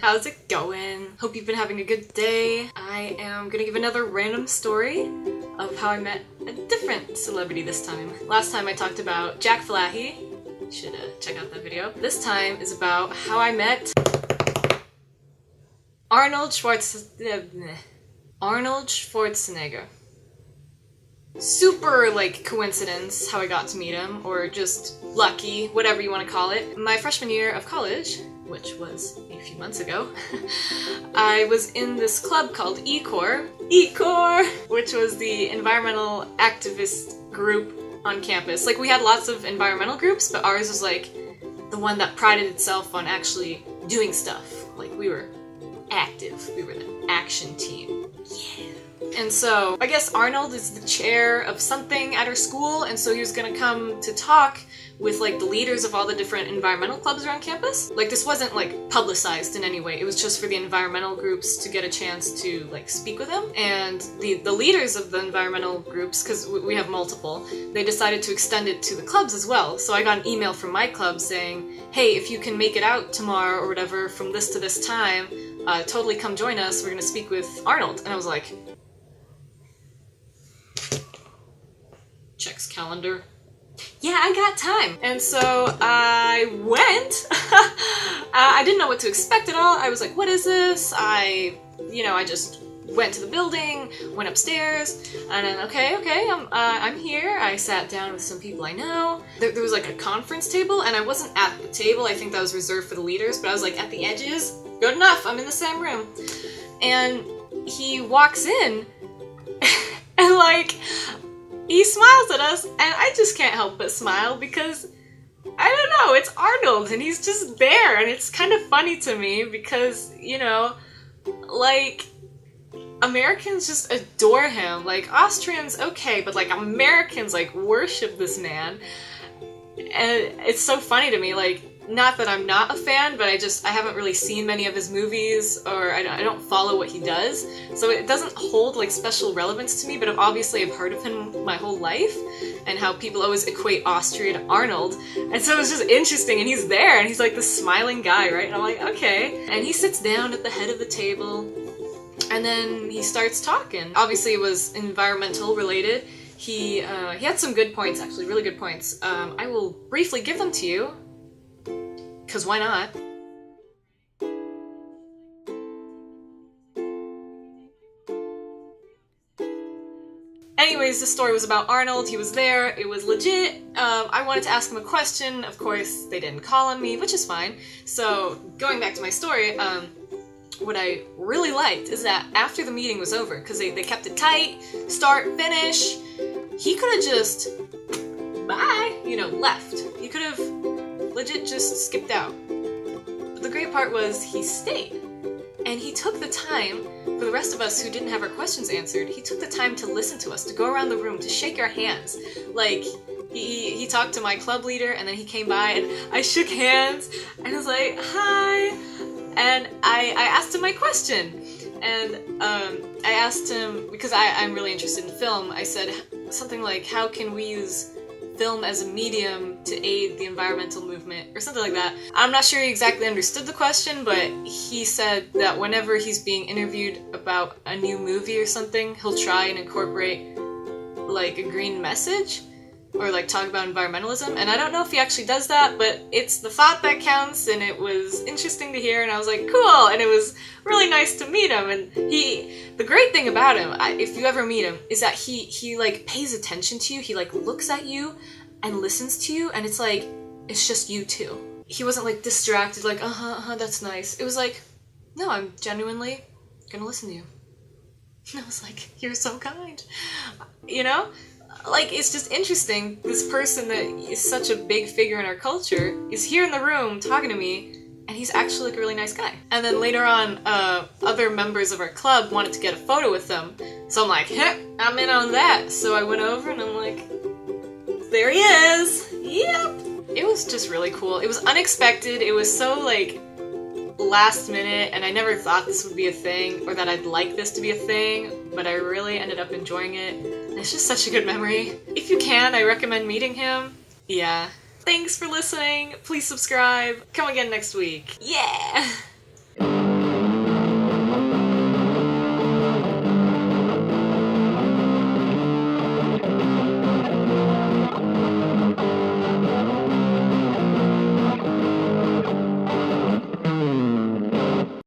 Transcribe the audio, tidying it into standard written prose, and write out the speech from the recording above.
How's it going? Hope you've been having a good day. I am gonna give another random story of how I met a different celebrity this time. Last time I talked about Jack Flaherty. You should check out that video. This time is about how I met Arnold Schwarzenegger. Super, like, coincidence how I got to meet him, or just lucky, whatever you want to call it. My freshman year of college, which was a few months ago, I was in this club called E-Corps, which was the environmental activist group on campus. Like, we had lots of environmental groups, but ours was like the one that prided itself on actually doing stuff. Like, we were active. We were the action team. Yeah. And so, I guess Arnold is the chair of something at our school, and so he was gonna come to talk with, like, the leaders of all the different environmental clubs around campus. Like, this wasn't, like, publicized in any way. It was just for the environmental groups to get a chance to, like, speak with him. And the leaders of the environmental groups, because we have multiple, they decided to extend it to the clubs as well. So I got an email from my club saying, hey, if you can make it out tomorrow or whatever from this to this time, totally come join us. We're gonna speak with Arnold. And I was like, checks calendar. Yeah, I got time. And so I went. I didn't know what to expect at all. I was like, what is this? I just went to the building, went upstairs, and then, okay, I'm here. I sat down with some people I know. There was like a conference table, and I wasn't at the table. I think that was reserved for the leaders, but I was like at the edges. Good enough, I'm in the same room. And he walks in, and like, he smiles at us, and I just can't help but smile because, I don't know, it's Arnold, and he's just there, and it's kind of funny to me because, you know, like, Americans just adore him. Like, Austrians, okay, but, like, Americans, like, worship this man, and it's so funny to me, like, not that I'm not a fan, but I haven't really seen many of his movies, or I don't follow what he does, so it doesn't hold, like, special relevance to me, but obviously I've heard of him my whole life, and how people always equate Austria to Arnold, and so it's just interesting, and he's there, and he's like this smiling guy, right? And I'm like, okay. And he sits down at the head of the table, and then he starts talking. Obviously it was environmental related. He had some good points, actually, really good points. I will briefly give them to you, because why not? Anyways, the story was about Arnold. He was there. It was legit. I wanted to ask him a question. Of course, they didn't call on me, which is fine. So, going back to my story, what I really liked is that after the meeting was over, because they kept it tight, start, finish, he could have just, bye, left. He could have legit just skipped out. But the great part was he stayed. And he took the time, for the rest of us who didn't have our questions answered, he took the time to listen to us, to go around the room, to shake our hands. Like, he talked to my club leader, and then he came by, and I shook hands, and I was like, hi! And I asked him my question. And I asked him, because I'm really interested in film, I said something like, how can we use film as a medium to aid the environmental movement, or something like that. I'm not sure he exactly understood the question, but he said that whenever he's being interviewed about a new movie or something, he'll try and incorporate, like, a green message, or, like, talk about environmentalism, and I don't know if he actually does that, but it's the thought that counts, and it was interesting to hear, and I was like, cool, and it was really nice to meet him, and the great thing about him, if you ever meet him, is that he like, pays attention to you, he, like, looks at you, and listens to you, and it's like, it's just you two. He wasn't, like, distracted, like, that's nice. It was like, no, I'm genuinely gonna listen to you. And I was like, you're so kind. You know? Like, it's just interesting, this person that is such a big figure in our culture is here in the room talking to me, and he's actually, like, a really nice guy. And then later on, other members of our club wanted to get a photo with him, so I'm like, heck, I'm in on that. So I went over and I'm like, there he is! Yep! It was just really cool. It was unexpected, it was so, like, last minute, and I never thought this would be a thing, or that I'd like this to be a thing, but I really ended up enjoying it. And it's just such a good memory. If you can, I recommend meeting him. Yeah. Thanks for listening. Please subscribe. Come again next week. Yeah!